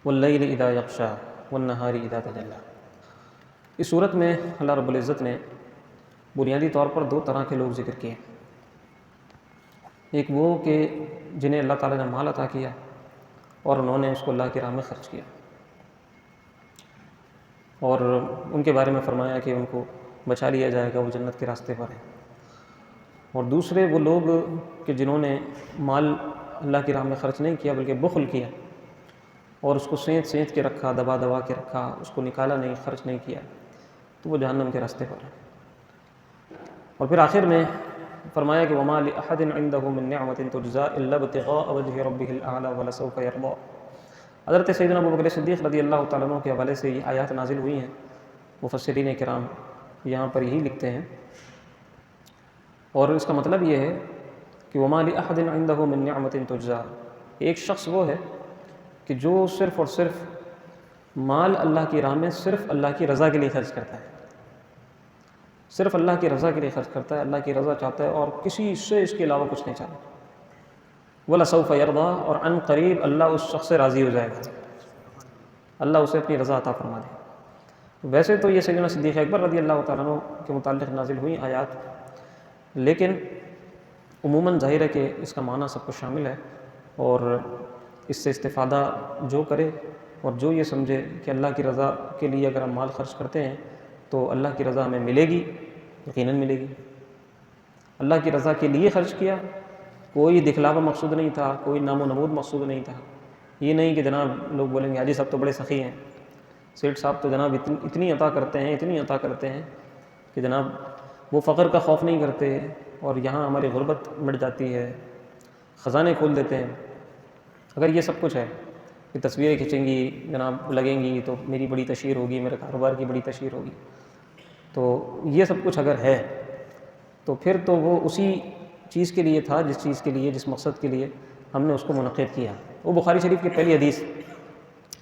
واللیل اذا یغشا والنہار اذا تجلی۔ اس صورت میں اللہ رب العزت نے بنیادی طور پر دو طرح کے لوگ ذکر کیے۔ ایک وہ کہ جنہیں اللہ تعالیٰ نے مال عطا کیا اور انہوں نے اس کو اللہ کی راہ میں خرچ کیا، اور ان کے بارے میں فرمایا کہ ان کو بچا لیا جائے گا، وہ جنت کے راستے پر ہیں۔ اور دوسرے وہ لوگ کہ جنہوں نے مال اللہ کی راہ میں خرچ نہیں کیا بلکہ بخل کیا اور اس کو سینت سینت کے رکھا، دبا دبا کے رکھا، اس کو نکالا نہیں، خرچ نہیں کیا، تو وہ جہنم کے راستے پر ہیں۔ اور پھر آخر میں فرمایا کہ وَمَا لِأَحَدٍ عِندَهُ مِن نِّعْمَةٍ تُجْزَىٰ إِلَّا ابْتِغَاءَ وَجْهِ رَبِّهِ الْأَعْلَىٰ وَلَسَوْفَ يَرْضَىٰ۔ حضرت سیدنا ابوبکر صدیق رضی اللہ تعالیٰ عنہ کے حوالے سے یہ آیات نازل ہوئی ہیں۔ مفسرین کرام یہاں پر یہی لکھتے ہیں، اور اس کا مطلب یہ ہے کہ وَمَا لِأَحَدٍ عِندَهُ مِن نِّعْمَةٍ تُجْزَىٰ، ایک شخص وہ ہے کہ جو صرف اور صرف مال اللہ کی راہ میں صرف اللہ کی رضا کے لیے خرچ کرتا ہے، صرف اللہ کی رضا کے لیے خرچ کرتا ہے، اللہ کی رضا چاہتا ہے اور کسی سے اس کے علاوہ کچھ نہیں چاہتا۔ وَلَسَوْفَ يَرْضَىٰ، اور عن قریب اللہ اس شخص سے راضی ہو جائے گا، اللہ اسے اپنی رضا عطا فرما دے۔ ویسے تو یہ سیدنا صدیق اکبر رضی اللہ تعالیٰ عنہ کے متعلق نازل ہوئی آیات، لیکن عموماً ظاہر ہے کہ اس کا معنی سب کو شامل ہے، اور اس سے استفادہ جو کرے اور جو یہ سمجھے کہ اللہ کی رضا کے لیے اگر ہم مال خرچ کرتے ہیں تو اللہ کی رضا ہمیں ملے گی، یقیناً ملے گی۔ اللہ کی رضا کے لیے خرچ کیا، کوئی دکھلاوا مقصود نہیں تھا، کوئی نام و نمود مقصود نہیں تھا۔ یہ نہیں کہ جناب لوگ بولیں گے حاجی صاحب تو بڑے سخی ہیں، سیٹھ صاحب تو جناب اتنی عطا کرتے ہیں، اتنی عطا کرتے ہیں کہ جناب وہ فقر کا خوف نہیں کرتے، اور یہاں ہماری غربت مٹ جاتی ہے، خزانے کھول دیتے ہیں۔ اگر یہ سب کچھ ہے کہ تصویریں کھینچیں گی جناب، لگیں گی تو میری بڑی تشہیر ہوگی، میرے کاروبار کی بڑی تشہیر ہوگی، تو یہ سب کچھ اگر ہے تو پھر تو وہ اسی چیز کے لیے تھا جس چیز کے لیے، جس مقصد کے لیے ہم نے اس کو منعقد کیا۔ وہ بخاری شریف کی پہلی حدیث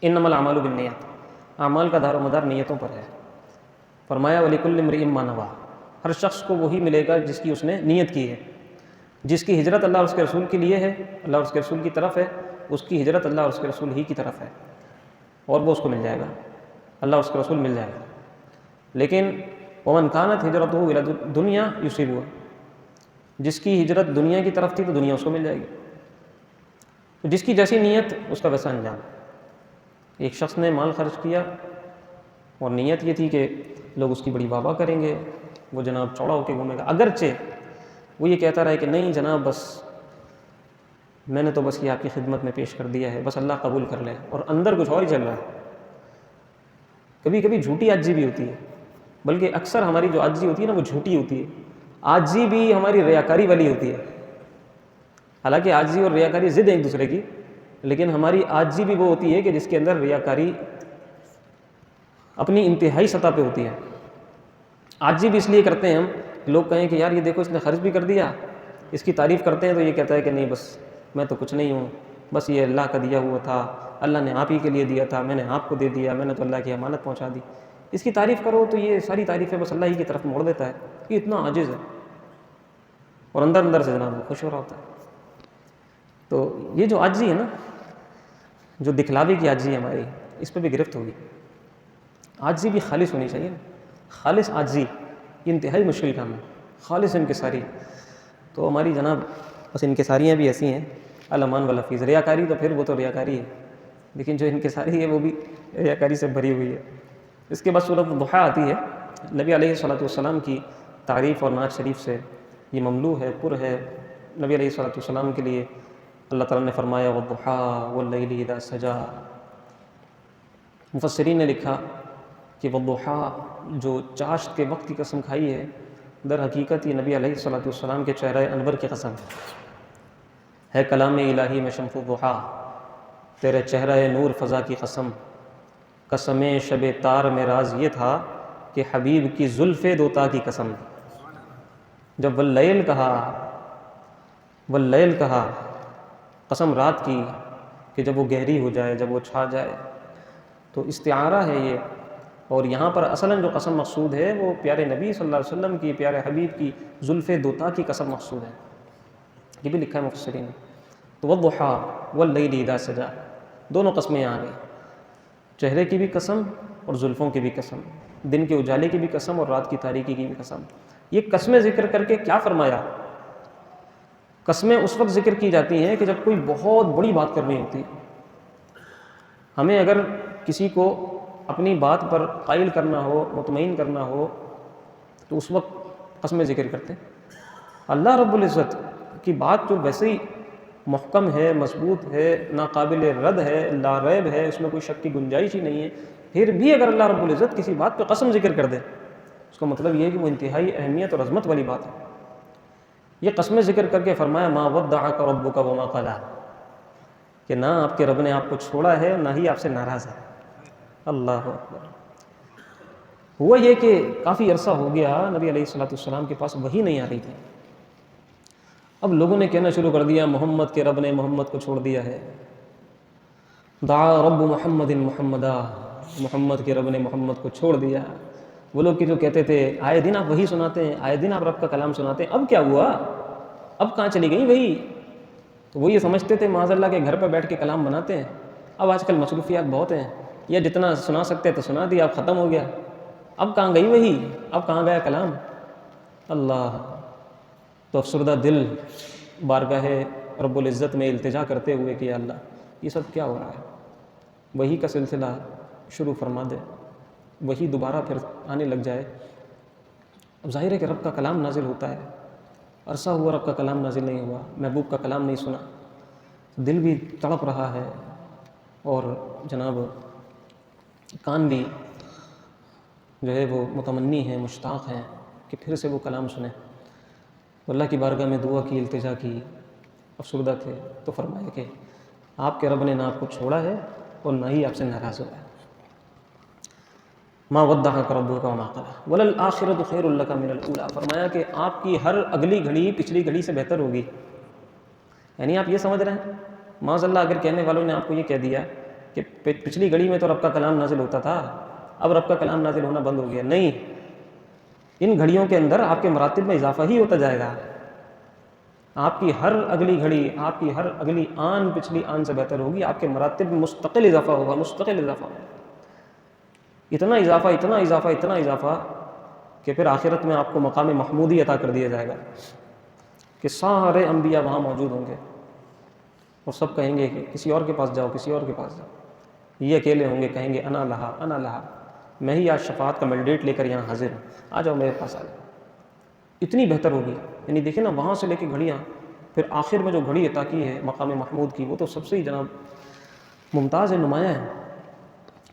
انما الاعمال بالنیات، اعمال کا دار و مدار نیتوں پر ہے۔ فرمایا وَلِكُلِّ امْرِئٍ مَّا نَوَىٰ، ہر شخص کو وہی ملے گا جس کی اس نے نیت کی ہے۔ جس کی ہجرت اللہ اور اس کے رسول کے لیے ہے، اللہ اور اس کے رسول کی طرف ہے، اس کی ہجرت اللہ اور اس کے رسول ہی کی طرف ہے، اور وہ اس کو مل جائے گا، اللہ اور اس کے رسول مل جائے گا۔ لیکن وَمَنْ كَانَتْ هِجْرَتُهُ إِلَى الدُّنْيَا يُصِيبُهَا، جس کی ہجرت دنیا کی طرف تھی تو دنیا اس کو مل جائے گی۔ تو جس کی جیسی نیت اس کا ویسا انجام۔ ایک شخص نے مال خرچ کیا اور نیت یہ تھی کہ لوگ اس کی بڑی واہ واہ کریں گے، وہ جناب چوڑا ہو کے گھومے گا، اگرچہ وہ یہ کہتا رہے کہ نہیں جناب بس میں نے تو بس یہ آپ کی خدمت میں پیش کر دیا ہے، بس اللہ قبول کر لے، اور اندر کچھ اور ہی چل رہا ہے۔ کبھی کبھی جھوٹی عاجزی بھی ہوتی ہے، بلکہ اکثر ہماری جو عاجزی ہوتی ہے نا وہ جھوٹی ہوتی ہے۔ عاجزی بھی ہماری ریاکاری والی ہوتی ہے، حالانکہ عاجزی اور ریاکاری ضد ہیں ایک دوسرے کی، لیکن ہماری عاجزی بھی وہ ہوتی ہے کہ جس کے اندر ریاکاری اپنی انتہائی سطح پہ ہوتی ہے۔ عاجزی بھی اس لیے کرتے ہیں ہم، لوگ کہیں کہ یار یہ دیکھو اس نے خرچ بھی کر دیا، اس کی تعریف کرتے ہیں تو یہ کہتا ہے کہ نہیں بس میں تو کچھ نہیں ہوں، بس یہ اللہ کا دیا ہوا تھا، اللہ نے آپ ہی کے لیے دیا تھا، میں نے آپ کو دے دیا، میں نے تو اللہ کی امانت پہنچا دی۔ اس کی تعریف کرو تو یہ ساری تعریفیں بس اللہ ہی کی طرف موڑ دیتا ہے کہ اتنا عاجز ہے، اور اندر اندر سے جناب وہ خوش ہو رہا ہوتا ہے۔ تو یہ جو عاجزی ہے نا، جو دکھلاوے کی عاجزی ہے ہماری، اس پہ بھی گرفت ہوگی۔ عاجزی بھی خالص ہونی چاہیے، خالص عاجزی یہ انتہائی مشکل کام ہے، خالص انکساری۔ تو ہماری جناب بس انکساریاں بھی ایسی ہیں الامان واللفظ، ریاکاری تو پھر وہ تو ریاکاری ہے، لیکن جو انکساری ہے وہ بھی ریاکاری سے بھری ہوئی ہے۔ اس کے بعد سورۃ الضحیٰ آتی ہے، نبی علیہ السلام کی تعریف اور نعت شریف سے یہ مملو ہے، پر ہے۔ نبی علیہ السلام کے لیے اللہ تعالیٰ نے فرمایا والضحیٰ واللیل اذا سجا۔ مفسرین نے لکھا کہ والضحیٰ جو چاشت کے وقت کی قسم کھائی ہے، در حقیقت یہ نبی علیہ السلام کے چہرہ انور کی قسم ہے کلام الہی میں شمس الضحیٰ، تیرے چہرہ نور فضا کی قسم، قسم شب تار میں راز یہ تھا کہ حبیب کی زلف دوتا کی قسم۔ جب واللیل کہا قسم رات کی کہ جب وہ گہری ہو جائے، جب وہ چھا جائے، تو استعارہ ہے یہ، اور یہاں پر اصلاً جو قسم مقصود ہے وہ پیارے نبی صلی اللہ علیہ وسلم کی، پیارے حبیب کی زلف دوتا کی قسم مقصود ہے، یہ بھی لکھا ہے مفسرین نے۔ تو والضحیٰ واللیل اذا سجا، دونوں قسمیں آ گئی۔ چہرے کی بھی قسم اور زلفوں کی بھی قسم، دن کے اجالے کی بھی قسم اور رات کی تاریکی کی بھی قسم۔ یہ قسمیں ذکر کر کے کیا فرمایا؟ قسمیں اس وقت ذکر کی جاتی ہیں کہ جب کوئی بہت بڑی بات کرنی ہوتی ہے۔ ہمیں اگر کسی کو اپنی بات پر قائل کرنا ہو، مطمئن کرنا ہو، تو اس وقت قسمیں ذکر کرتے ہیں۔ اللہ رب العزت کی بات جو ویسے ہی محکم ہے، مضبوط ہے، ناقابل رد ہے، لا ریب ہے، اس میں کوئی شک کی گنجائش ہی نہیں ہے، پھر بھی اگر اللہ رب العزت کسی بات پہ قسم ذکر کر دے، اس کا مطلب یہ ہے کہ وہ انتہائی اہمیت اور عظمت والی بات ہے۔ یہ قسمیں ذکر کر کے فرمایا ما ودعک ربک وما قلی، کہ نہ آپ کے رب نے آپ کو چھوڑا ہے نہ ہی آپ سے ناراض ہے۔ اللہ اکبر۔ ہوا یہ کہ کافی عرصہ ہو گیا نبی علیہ السلام کے پاس وحی نہیں آ رہی تھی۔ اب لوگوں نے کہنا شروع کر دیا محمد کے رب نے محمد کو چھوڑ دیا ہے، دعا رب محمد محمدا، محمد کے رب نے محمد کو چھوڑ دیا۔ وہ لوگ کہ جو کہتے تھے آئے دن آپ وحی سناتے ہیں، آئے دن آپ رب کا کلام سناتے ہیں، اب کیا ہوا؟ اب کہاں چلی گئی وحی؟ تو وہ یہ سمجھتے تھے معاذ اللہ کے گھر پہ بیٹھ کے کلام بناتے ہیں، اب آج کل مصروفیات بہت ہیں، یہ جتنا سنا سکتے تو سنا دیا، اب ختم ہو گیا، اب کہاں گئی وحی؟ اب کہاں گیا کلام؟ اللہ! تو افسردہ دل بارگاہ رب العزت میں التجا کرتے ہوئے کہ یا اللہ یہ سب کیا ہو رہا ہے؟ وحی کا سلسلہ شروع فرما دے، وحی دوبارہ پھر آنے لگ جائے۔ اب ظاہر ہے کہ رب کا کلام نازل ہوتا ہے، عرصہ ہوا رب کا کلام نازل نہیں ہوا، محبوب کا کلام نہیں سنا، دل بھی تڑپ رہا ہے اور جناب کان بھی جو ہے وہ متمنی ہیں، مشتاق ہیں کہ پھر سے وہ کلام سنیں۔ اللہ کی بارگاہ میں دعا کی، التجا کی، افسردہ تھے، تو فرمایا کہ آپ کے رب نے نہ آپ کو چھوڑا ہے اور نہ ہی آپ سے ناراض ہوا ہے۔ ما ودعک ربک وما قلی وللآخرۃ خیر لک من الاولی، فرمایا کہ آپ کی ہر اگلی گھڑی پچھلی گھڑی سے بہتر ہوگی۔ یعنی آپ یہ سمجھ رہے ہیں معاذ اللہ اگر کہنے والوں نے آپ کو یہ کہہ دیا کہ پچھلی گھڑی میں تو رب کا کلام نازل ہوتا تھا، اب رب کا کلام نازل ہونا بند ہو گیا، نہیں، ان گھڑیوں کے اندر آپ کے مراتب میں اضافہ ہی ہوتا جائے گا۔ آپ کی ہر اگلی گھڑی، آپ کی ہر اگلی آن پچھلی آن سے بہتر ہوگی، آپ کے مراتب میں مستقل اضافہ ہوگا، مستقل اضافہ ہوگا، اتنا اضافہ، اتنا اضافہ، اتنا اضافہ کہ پھر آخرت میں آپ کو مقام محمودی عطا کر دیا جائے گا کہ سارے انبیاء وہاں موجود ہوں گے اور سب کہیں گے کہ کسی اور کے پاس جاؤ، کسی اور کے پاس جاؤ۔ یہ اکیلے ہوں گے، کہیں گے انا لہا، انا لہا، میں ہی آج شفاعت کا مینڈیٹ لے کر یہاں حاضر ہوں، آ جاؤ میرے پاس آ جاؤ۔ اتنی بہتر ہوگی، یعنی دیکھیں نا وہاں سے لے کے گھڑیاں، پھر آخر میں جو گھڑی عطا کی ہے مقام محمود کی، وہ تو سب سے ہی جناب ممتاز ہے، نمایاں ہے۔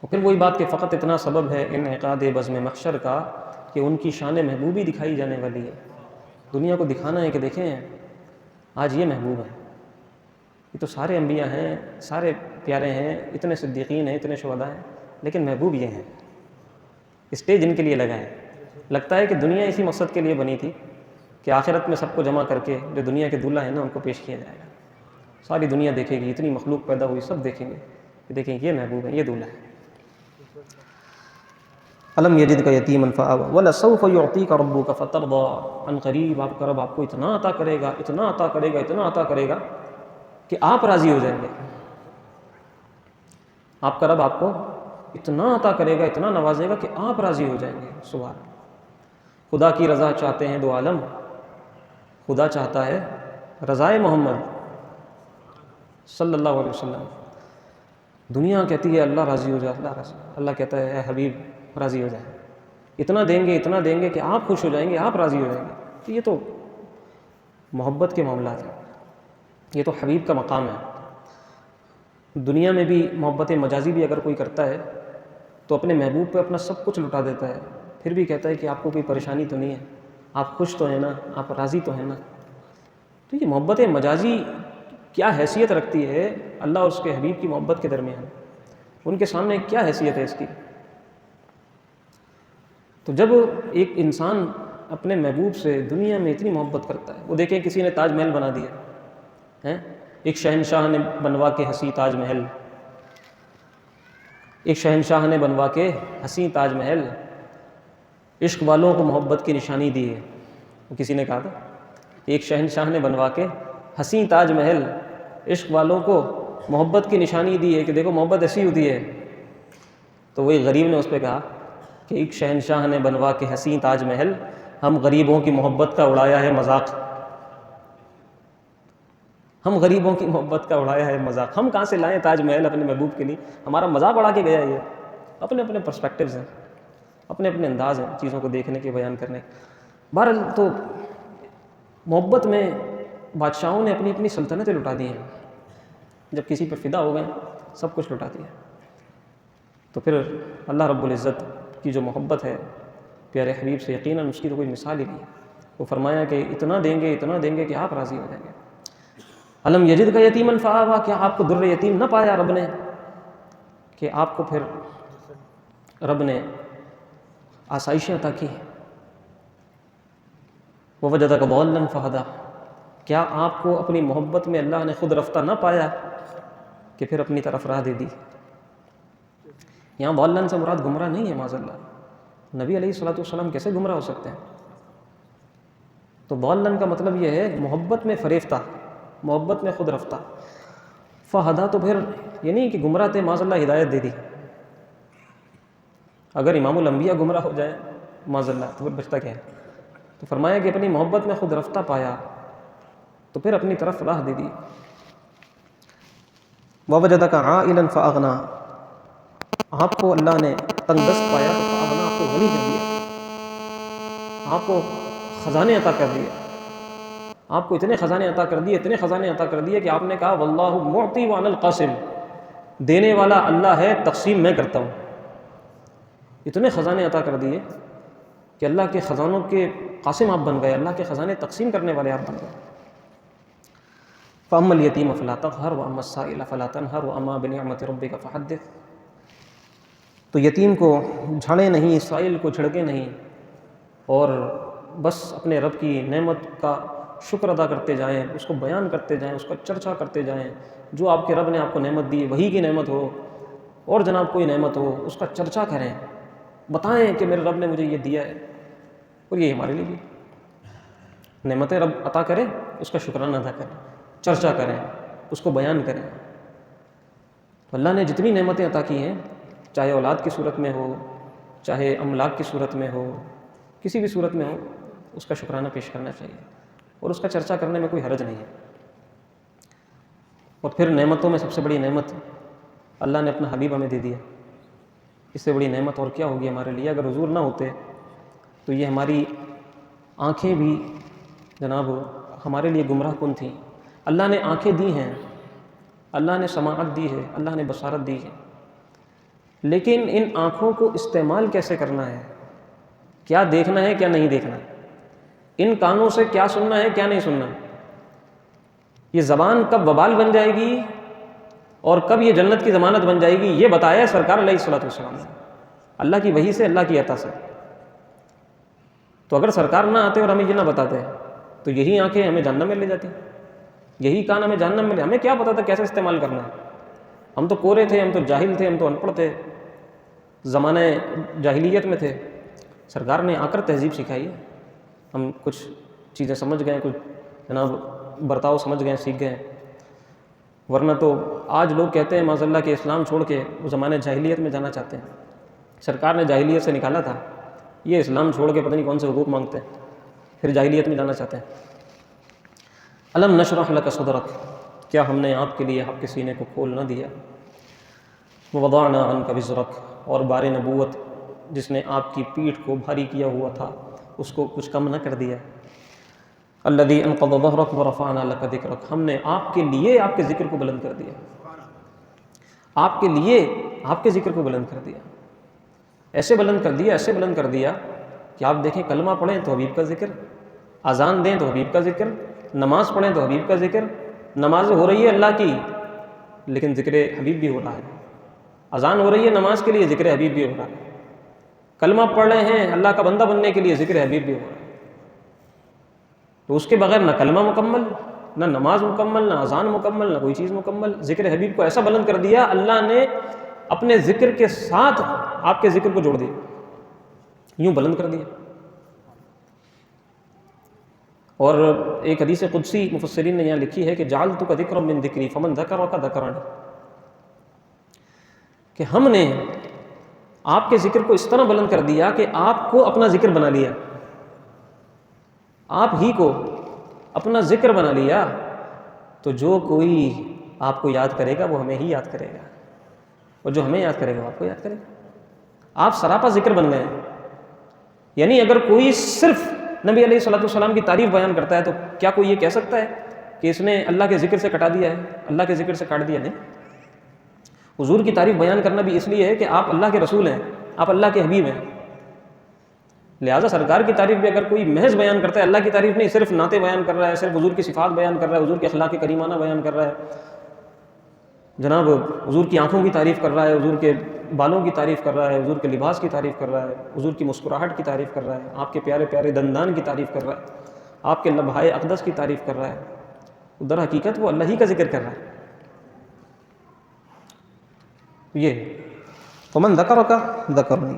اور پھر وہی بات کہ فقط اتنا سبب ہے انعقاد بزم محشر کا کہ ان کی شان محبوبی دکھائی جانے والی ہے، دنیا کو دکھانا ہے کہ دیکھیں آج یہ محبوب ہے، یہ تو سارے انبیاء ہیں، سارے پیارے ہیں، اتنے صدیقین ہیں، اتنے شہداء ہیں، لیکن محبوب یہ ہیں۔ اسٹیج ان کے لیے لگا ہے۔ لگتا ہے کہ دنیا اسی مقصد کے لیے بنی تھی کہ آخرت میں سب کو جمع کر کے جو دنیا کے دولہا ہیں نا ان کو پیش کیا جائے گا، ساری دنیا دیکھے گی، اتنی مخلوق پیدا ہوئی، سب دیکھیں گے کہ دیکھیں یہ محبوب ہے، یہ دولہا ہے۔ الم یجدک یتیما فآوی ولسوف یعطیک ربک فترضی، عن قریب آپ کا رب آپ کو اتنا عطا کرے گا، اتنا عطا کرے گا، اتنا عطا کرے گا کہ آپ راضی ہو جائیں گے۔ آپ کا رب آپ کو اتنا عطا کرے گا، اتنا نوازے گا کہ آپ راضی ہو جائیں گے۔ سبحان اللہ۔ خدا کی رضا چاہتے ہیں دو عالم، خدا چاہتا ہے رضائے محمد صلی اللہ علیہ وسلم۔ دنیا کہتی ہے اللہ راضی ہو جائے، اللہ راضی، اللہ کہتا ہے اے حبیب راضی ہو جائے، اتنا دیں گے، اتنا دیں گے کہ آپ خوش ہو جائیں گے، آپ راضی ہو جائیں گے۔ تو یہ تو محبت کے معاملات ہیں، یہ تو حبیب کا مقام ہے۔ دنیا میں بھی محبت مجازی بھی اگر کوئی کرتا ہے تو اپنے محبوب پہ اپنا سب کچھ لٹا دیتا ہے، پھر بھی کہتا ہے کہ آپ کو کوئی پریشانی تو نہیں ہے، آپ خوش تو ہیں نا، آپ راضی تو ہیں نا۔ تو یہ محبت مجازی کیا حیثیت رکھتی ہے اللہ اور اس کے حبیب کی محبت کے درمیان، ان کے سامنے کیا حیثیت ہے اس کی؟ تو جب ایک انسان اپنے محبوب سے دنیا میں اتنی محبت کرتا ہے، وہ دیکھیں کسی نے تاج محل بنا دیا ہے، ایک شہنشاہ نے بنوا کے حسین تاج محل، ایک شہنشاہ نے بنوا کے حسین تاج محل، عشق والوں کو محبت کی نشانی دی ہے۔ وہ کسی نے کہا تھا ایک شہنشاہ نے بنوا کے حسین تاج محل، عشق والوں کو محبت کی نشانی دی ہے کہ دیکھو محبت ایسی ہوتی ہے تو وہی غریب نے اس پہ کہا کہ ایک شہنشاہ نے بنوا کے حسین تاج محل، ہم غریبوں کی محبت کا اڑایا ہے مذاق، ہم غریبوں کی محبت کا اڑایا ہے مذاق، ہم کہاں سے لائیں تاج محل اپنے محبوب کے لیے، ہمارا مذاق اڑا کے گیا یہ۔ اپنے اپنے پرسپیکٹیوز ہیں، اپنے اپنے انداز ہیں چیزوں کو دیکھنے کے، بیان کرنے کے۔ بہرحال تو محبت میں بادشاہوں نے اپنی اپنی سلطنتیں لٹا دی ہیں، جب کسی پر فدا ہو گئے سب کچھ لٹا دیا۔ تو پھر اللہ رب العزت کی جو محبت ہے پیارے حبیب سے، یقیناً اس کی تو کوئی مثال ہی نہیں ہے۔ وہ فرمایا کہ اتنا دیں گے کہ آپ راضی ہو جائیں گے۔ الم یجد کا یتیماً فآویٰ، کیا آپ کو در یتیم نہ پایا رب نے، کہ آپ کو پھر رب نے آسائشیں عطا کی۔ ووجدک ضالاً فہدیٰ، کیا آپ کو اپنی محبت میں اللہ نے خود رفتہ نہ پایا کہ پھر اپنی طرف راہ دے دی۔ یہاں ضالاً سے مراد گمراہ نہیں ہے معاذ اللہ، نبی علیہ الصلوۃ والسلام کیسے گمراہ ہو سکتے ہیں؟ تو ضالاً کا مطلب یہ ہے محبت میں فریفتہ، محبت میں خود رفتہ۔ فہدیٰ تو پھر یہ نہیں کہ گمراہ تھے معاذ اللہ ہدایت دے دی۔ اگر امام الانبیاء گمراہ ہو جائے معاذ اللہ تو پھر بچتا کیا ہے؟ تو فرمایا کہ اپنی محبت میں خود رفتہ پایا تو پھر اپنی طرف راہ دے دی۔ ووجدک عائلاً فاغنیٰ، آپ کو اللہ نے تنگ دست پایا تو فاغنیٰ، آپ کو غنی کر دیا، آپ کو خزانے عطا کر دیے، آپ کو اتنے خزانے عطا کر دیے، اتنے خزانے عطا کر دیے کہ آپ نے کہا واللہ معطی وانا القاسم، دینے والا اللہ ہے، تقسیم میں کرتا ہوں۔ اتنے خزانے عطا کر دیے کہ اللہ کے خزانوں کے قاسم آپ بن گئے، اللہ کے خزانے تقسیم کرنے والے آپ بن گئے۔ فَأَمَّا الْيَتِيمَ فَلَا تَقْهَرْ وَأَمَّا السَّائِلَ فَلَا تَنْهَرْ وَأَمَّا بِنِعْمَةِ رَبِّكَ فَحَدِّثْ۔ تو یتیم کو جھڑے نہیں، سائل کو جھڑکے نہیں، اور بس اپنے رب کی نعمت کا شکر ادا کرتے جائیں، اس کو بیان کرتے جائیں، اس کا چرچا کرتے جائیں۔ جو آپ کے رب نے آپ کو نعمت دی، وہی کی نعمت ہو اور جناب کوئی نعمت ہو، اس کا چرچا کریں، بتائیں کہ میرے رب نے مجھے یہ دیا ہے اور یہ ہمارے لیے بھی نعمتیں رب عطا کرے، اس کا شکرانہ ادا کریں، چرچا کریں، اس کو بیان کریں۔ اللہ نے جتنی نعمتیں عطا کی ہیں، چاہے اولاد کی صورت میں ہو، چاہے املاک کی صورت میں ہو، کسی بھی صورت میں ہو، اس کا شکرانہ پیش کرنا چاہیے اور اس کا چرچا کرنے میں کوئی حرج نہیں ہے۔ اور پھر نعمتوں میں سب سے بڑی نعمت اللہ نے اپنا حبیب ہمیں دے دیا، اس سے بڑی نعمت اور کیا ہوگی ہمارے لیے؟ اگر حضور نہ ہوتے تو یہ ہماری آنکھیں بھی جناب ہمارے لیے گمراہ کن تھیں۔ اللہ نے آنکھیں دی ہیں، اللہ نے سماعت دی ہے، اللہ نے بصارت دی ہے، لیکن ان آنکھوں کو استعمال کیسے کرنا ہے، کیا دیکھنا ہے، کیا نہیں دیکھنا ہے، ان کانوں سے کیا سننا ہے، کیا نہیں سننا، یہ زبان کب وبال بن جائے گی اور کب یہ جنت کی ضمانت بن جائے گی، یہ بتایا سرکار علیہ الصلوۃ والسلام نے، اللہ کی وحی سے، اللہ کی عطا سے۔ تو اگر سرکار نہ آتے اور ہمیں یہ نہ بتاتے تو یہی آنکھیں ہمیں جہنم میں لے جاتی، یہی کان ہمیں جہنم میں لے، ہمیں کیا پتا تھا کیسے استعمال کرنا ہے؟ ہم تو کورے تھے، ہم تو جاہل تھے، ہم تو ان پڑھ تھے، زمانہ جاہلیت میں تھے۔ سرکار نے آ کر تہذیب سکھائی ہے، ہم کچھ چیزیں سمجھ گئے، کچھ جناب برتاؤ سمجھ گئے، سیکھ گئے۔ ورنہ تو آج لوگ کہتے ہیں معاذ اللہ کہ اسلام چھوڑ کے وہ زمانے جاہلیت میں جانا چاہتے ہیں۔ سرکار نے جاہلیت سے نکالا تھا، یہ اسلام چھوڑ کے پتہ نہیں کون سے حقوق مانگتے ہیں، پھر جاہلیت میں جانا چاہتے ہیں۔ الم نشرح لک صدرک، کیا ہم نے آپ کے لیے آپ کے سینے کو کھول نہ دیا؟ ووضعنا عنک وزرک، اور بار نبوت جس نے آپ کی پیٹھ کو بھاری کیا ہوا تھا اس کو کچھ کم نہ کر دیا۔ الذی انقض ظہرک ورفعنا لک ذکرک، ہم نے آپ کے لیے آپ کے ذکر کو بلند کر دیا، آپ کے لیے آپ کے ذکر کو بلند کر دیا، ایسے بلند کر دیا، ایسے بلند کر دیا کہ آپ دیکھیں کلمہ پڑھیں تو حبیب کا ذکر، اذان دیں تو حبیب کا ذکر، نماز پڑھیں تو حبیب کا ذکر، نماز ہو رہی ہے اللہ کی لیکن ذکر حبیب بھی ہو رہا ہے، اذان ہو رہی ہے نماز کے لیے، ذکر حبیب بھی ہو رہا ہے، کلمہ پڑھ رہے ہیں اللہ کا بندہ بننے کے لیے، ذکر حبیب بھی ہو رہا ہے۔ تو اس کے بغیر نہ کلمہ مکمل، نہ نماز مکمل، نہ اذان مکمل، نہ کوئی چیز مکمل۔ ذکر حبیب کو ایسا بلند کر دیا اللہ نے، اپنے ذکر کے ساتھ آپ کے ذکر کو جوڑ دیا، یوں بلند کر دیا۔ اور ایک حدیث قدسی مفسرین نے یہاں لکھی ہے کہ جعلتک ذکرا من ذکری فمن ذکرک ذکرنی، کہ ہم نے آپ کے ذکر کو اس طرح بلند کر دیا کہ آپ کو اپنا ذکر بنا لیا، آپ ہی کو اپنا ذکر بنا لیا، تو جو کوئی آپ کو یاد کرے گا وہ ہمیں ہی یاد کرے گا، اور جو ہمیں یاد کرے گا وہ آپ کو یاد کرے گا۔ آپ سراپا ذکر بن گئے ہیں۔ یعنی اگر کوئی صرف نبی علیہ الصلوۃ والسلام کی تعریف بیان کرتا ہے تو کیا کوئی یہ کہہ سکتا ہے کہ اس نے اللہ کے ذکر سے کٹا دیا ہے، اللہ کے ذکر سے کاٹ دیا؟ نہیں۔ حضور کی تعریف بیان کرنا بھی اس لیے ہے کہ آپ اللہ کے رسول ہیں، آپ اللہ کے حبیب ہیں، لہٰذا سرکار کی تعریف بھی اگر کوئی محض بیان کرتا ہے، اللہ کی تعریف نہیں، صرف نعتیں بیان کر رہا ہے، صرف حضور کی صفات بیان کر رہا ہے، حضور کے اخلاق کریمانہ بیان کر رہا ہے، جناب حضور کی آنکھوں کی تعریف کر رہا ہے، حضور کے بالوں کی تعریف کر رہا ہے، حضور کے لباس کی تعریف کر رہا ہے، حضور کی مسکراہٹ کی تعریف کر رہا ہے، آپ کے پیارے پیارے دندان کی تعریف کر رہا ہے، آپ کے لمحۂ اقدس کی تعریف کر رہا ہے، در حقیقت وہ اللہ ہی کا ذکر کر رہا ہے۔ یہ ومن ذکرک ذکرنی،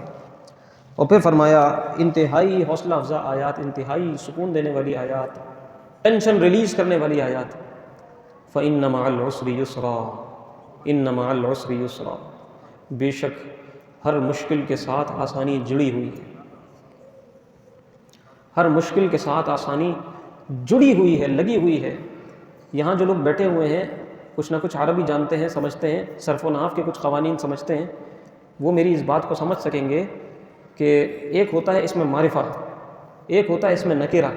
اور پھر فرمایا انتہائی حوصلہ افزا آیات، انتہائی سکون دینے والی آیات، ٹینشن ریلیز کرنے والی آیات، فإن مع العسر یسرا، ان مع العسر یسرا، بے شک ہر مشکل کے ساتھ آسانی جڑی ہوئی ہے، ہر مشکل کے ساتھ آسانی جڑی ہوئی ہے، لگی ہوئی ہے۔ یہاں جو لوگ بیٹھے ہوئے ہیں کچھ نہ کچھ عربی جانتے ہیں، سمجھتے ہیں، صرف و نحو کے کچھ قوانین سمجھتے ہیں، وہ میری اس بات کو سمجھ سکیں گے کہ ایک ہوتا ہے اس میں معرفہ، ایک ہوتا ہے اس میں نکرہ۔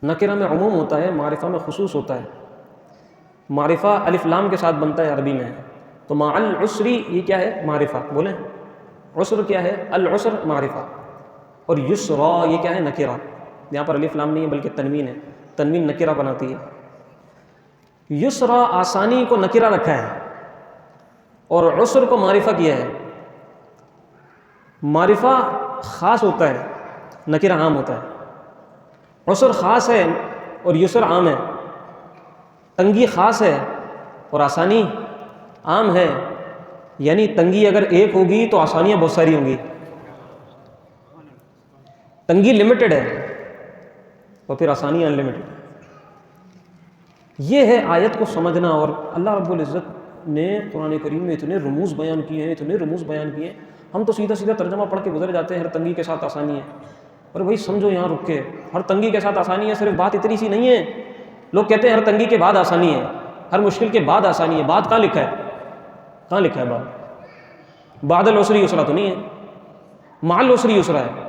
نکرہ میں عموم ہوتا ہے، معرفہ میں خصوص ہوتا ہے۔ معرفہ الف لام کے ساتھ بنتا ہے عربی میں، تو مع العسر یہ کیا ہے؟ معرفہ۔ بولیں عسر کیا ہے؟ العسر معرفہ، اور یسرا یہ کیا ہے؟ نکرہ۔ یہاں پر الف لام نہیں ہے بلکہ تنوین ہے، تنوین نکرہ بناتی ہے۔ یسرا آسانی کو نکرہ رکھا ہے اور عسر کو معرفہ کیا ہے۔ معرفہ خاص ہوتا ہے، نکرہ عام ہوتا ہے۔ عسر خاص ہے اور یسر عام ہے، تنگی خاص ہے اور آسانی عام ہے۔ یعنی تنگی اگر ایک ہوگی تو آسانیاں بہت ساری ہوں گی، تنگی لمیٹڈ ہے اور پھر آسانی ان لمیٹڈ۔ یہ ہے آیت کو سمجھنا، اور اللہ رب العزت نے قرآن کریم میں اتنے رموز بیان کیے ہیں، اتنے رموز بیان کیے ہیں، ہم تو سیدھا سیدھا ترجمہ پڑھ کے گزر جاتے ہیں، ہر تنگی کے ساتھ آسانی ہے۔ اور بھائی سمجھو یہاں رک کے، ہر تنگی کے ساتھ آسانی ہے، صرف بات اتنی سی نہیں ہے۔ لوگ کہتے ہیں ہر تنگی کے بعد آسانی ہے، ہر مشکل کے بعد آسانی ہے۔ بات کہاں لکھا ہے؟ کہاں لکھا ہے بات؟ بعد العسر یسرا تو نہیں ہے، مع العسر یسرا ہے۔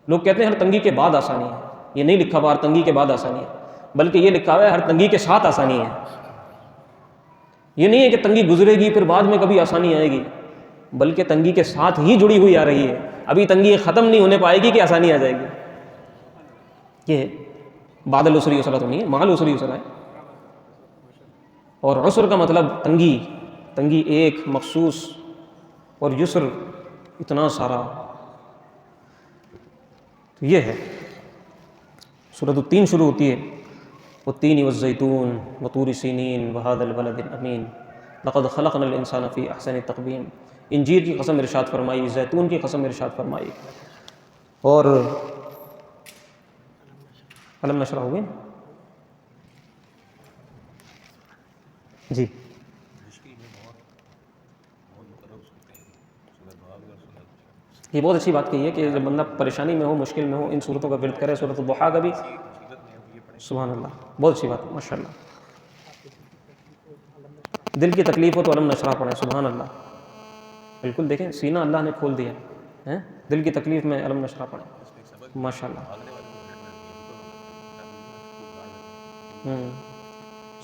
لوگ کہتے ہیں ہر تنگی کے بعد آسانی ہے، یہ نہیں لکھا ہوا ہر تنگی کے بعد آسانی ہے، بلکہ یہ لکھا ہوا ہے ہر تنگی کے ساتھ آسانی ہے۔ یہ نہیں ہے کہ تنگی گزرے گی پھر بعد میں کبھی آسانی آئے گی، بلکہ تنگی کے ساتھ ہی جڑی ہوئی آ رہی ہے، ابھی تنگی ختم نہیں ہونے پائے گی کہ آسانی آ جائے گی۔ یہ بعد العسر یسرا تو نہیں ہے، مع العسر یسرا ہے۔ اور عسر کا مطلب تنگی، تنگی ایک مخصوص، اور یسر اتنا سارا۔ تو یہ ہے سورۃ التین شروع ہوتی ہے، والتین والزیتون وطور سینین وہذا البلد الامین لقد خلقنا الانسان فی احسن تقویم۔ انجیر کی قسم ارشاد فرمائی، زیتون کی قسم ارشاد فرمائی، اور علم نشرح ہوئے جی۔ یہ بہت اچھی بات کہی ہے کہ جب بندہ پریشانی میں ہو، مشکل میں ہو، ان صورتوں کا ورد کرے۔ سورۃ الضحیٰ کا بھی، سبحان اللہ، بہت اچھی بات ہے، ماشاء اللہ۔ دل کی تکلیف ہو تو علم نشرح پڑھیں، سبحان اللہ، بالکل۔ دیکھیں سینہ اللہ نے کھول دیا ہے، دل کی تکلیف میں علم نشرح پڑھیں، ماشاء اللہ،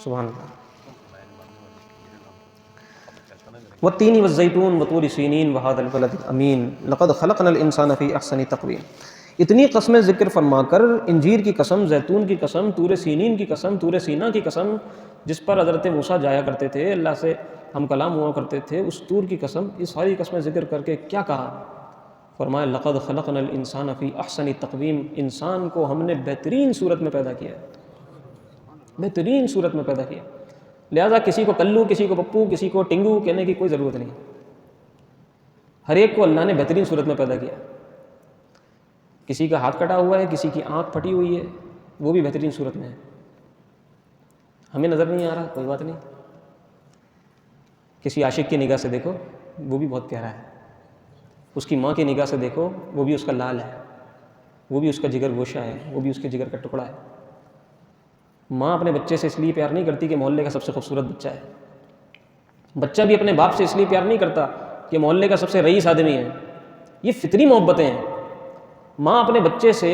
سبحان اللہ۔ والتین والزیتون وطور سینین وہذا البلد الامین لقد خلقنا الانسان فی احسن تقویم۔ اتنی قسمیں ذکر فرما کر، انجیر کی قسم، زیتون کی قسم، طور سینین کی قسم، طور سینا کی قسم، جس پر حضرت موسیٰ جایا کرتے تھے، اللہ سے ہم کلام ہوا کرتے تھے، اس طور کی قسم، یہ ساری قسمیں ذکر کر کے کیا کہا؟ فرمایا لقد خلقنا الانسان فی احسن تقویم، انسان کو ہم نے بہترین صورت میں پیدا کیا ہے، بہترین صورت میں پیدا کیا۔ لہٰذا کسی کو کلو، کسی کو پپو، کسی کو ٹنگو کہنے کی کوئی ضرورت نہیں، ہر ایک کو اللہ نے بہترین صورت میں پیدا کیا۔ کسی کا ہاتھ کٹا ہوا ہے، کسی کی آنکھ پھٹی ہوئی ہے، وہ بھی بہترین صورت میں ہے، ہمیں نظر نہیں آ رہا، کوئی بات نہیں، کسی عاشق کی نگاہ سے دیکھو، وہ بھی بہت پیارا ہے. اس کی ماں کی نگاہ سے دیکھو، وہ بھی اس کا لال ہے، وہ بھی اس کا جگر گوشہ ہے، وہ بھی اس کے جگر کا ٹکڑا ہے. ماں اپنے بچے سے اس لیے پیار نہیں کرتی کہ محلے کا سب سے خوبصورت بچہ ہے. بچہ بھی اپنے باپ سے اس لیے پیار نہیں کرتا کہ محلے کا سب سے رئیس آدمی ہے. یہ فطری محبتیں ہیں. ماں اپنے بچے سے